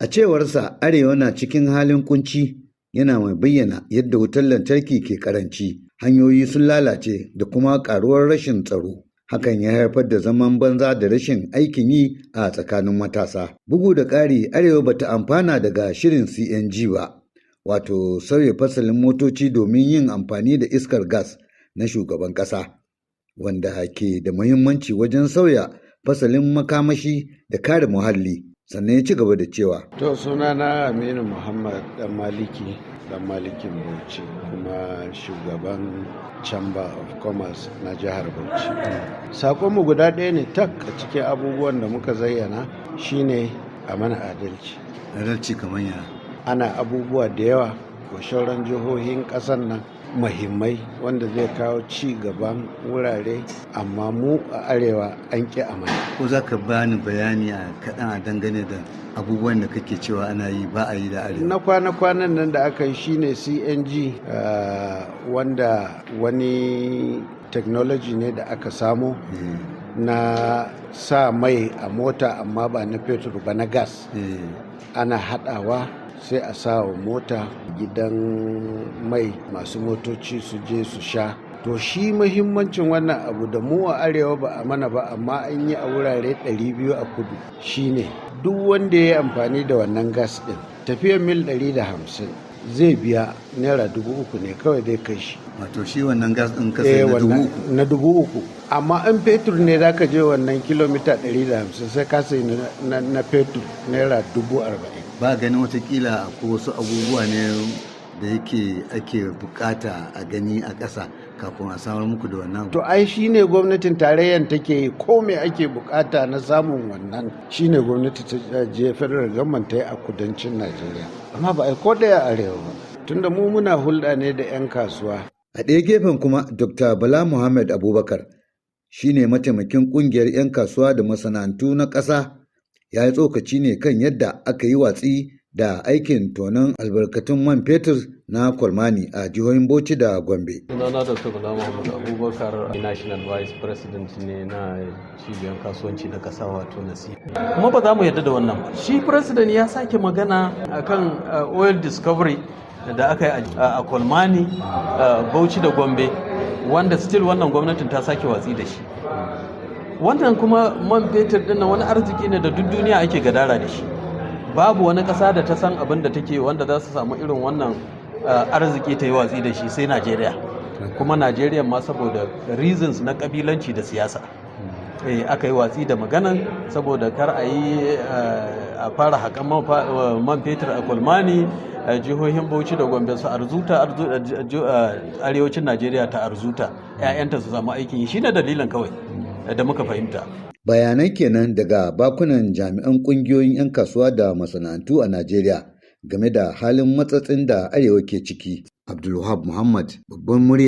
A cewarsa, Arewa na cikin halin kunci, yana mai bayyana yadda wutar lantarki ke karanci, hanyoyi sun lalace da kuma karuwar rashin tsaro. Hakan ya haifar da zaman banza da rashin aikin yi a tsakanin matasa. Bugu da ƙari, Arewa bata amfana daga shirin CNG ba, wato sauya fasalin motoci domin yin amfani da iskar gas na shugaban ƙasa, wanda ke da muhimmanci wajen sauya fasalin makamashi da kare muhalli. Sannan ya ci gaba da cewa, to sunana Aminu Muhammad dan malikin Bauchi, kuma shugaban Chamber of Commerce na jihar Bauchi. Sakonmu guda ɗaya ne tak a cikin abubuwan da muka zayyana, shine a mana adalci. Adalci kamar ya? Ana abubuwa da yawa wa sauran jihohin ƙasar nan muhimmai wanda zai kawo ci gaban wurare, amma mu a Arewa an ƙi amana. Ko za ka bani bayani a kaɗan a dangane da abubuwan da kake cewa ana yi ba a yi da Arewa? Na kwana-kwanan nan da aka yi shine CNG, wanda wani technology ne da aka samo na sa mai a mota, amma ba na fetur ba, na gas. Ana haɗawa sai a sa wa mota gidan mai, masu motoci su je su sha. To shi muhimmancin wannan abu da mu a Arewa ba a mana ba, amma an yi a wurare 200 a kudu, shine duk wanda ya yi amfani da wannan gas ɗin tafiyar mil 150 zai biya naira 3,000 ne kawai zai kai shi. Wato shi wannan gas ɗin kasa na 3,000, amma an fetur ne za ka je wannan kilomita 150 sai ka sai na fetur naira 40,000. Ba ganin watakila ko wasu abubuwa ne da ake bukata a gani a ƙasa kafin a samar muku da wannan? To ai shine gwamnatin tarayyar take yi, ko me ake bukata na samun wannan shine gwamnati ta je federal government ta yi a kudancin Najeriya, amma ba ai ko ɗaya Arewa ba, tunda mu muna hulɗa ne da 'yan kasuwa. A ɗaya gefen kuma, Dr. Bala Muhammad Abubakar shine mataimakin ƙungiyar 'yan kasuwa da masana'antu na ƙasa, ya yi tsokaci ne kan yadda aka yi watsi da aikin tonon albarkatun man fetur na Kolmani a jihohin Bauchi da Gombe. Sunana Dr. Bala Muhammad Abubakar, National Vice President ne na cibiyar kasuwanci na ƙasa, wato NASI. Kuma ba za mu yarda da wannan ba. Shi President ya sake magana akan oil discovery da aka yi a Kolmani, Bauchi da Gombe, wanda still wannan gwamnatin ta sake watsi da shi. Wannan kuma man fetur ɗin wani arziki ne da duk duniya ake gadara da shi. Babu wani ƙasa da ta san abin da take wanda za su samu irin wannan arziki ta yi watsi da shi sai Najeriya. Kuma Najeriya ma saboda reasons na ƙabilanci da siyasa aka yi watsi da maganan, saboda kar a yi a fara haƙan man fetur a Kolmani, jihohin Bauchi da Gombe su arzuta arewacin Najeriya ta arzuta, 'ya'yanta su samu aikin yi. Shi ne dalilin kawai da muka fahimta. Bayanai kenan daga bakunan jami'an ƙungiyoyin 'yan kasuwa da masana'antu a Najeriya game da halin matsatsin da Arewa ke ciki. Abdulwahab Muhammad, babban murya.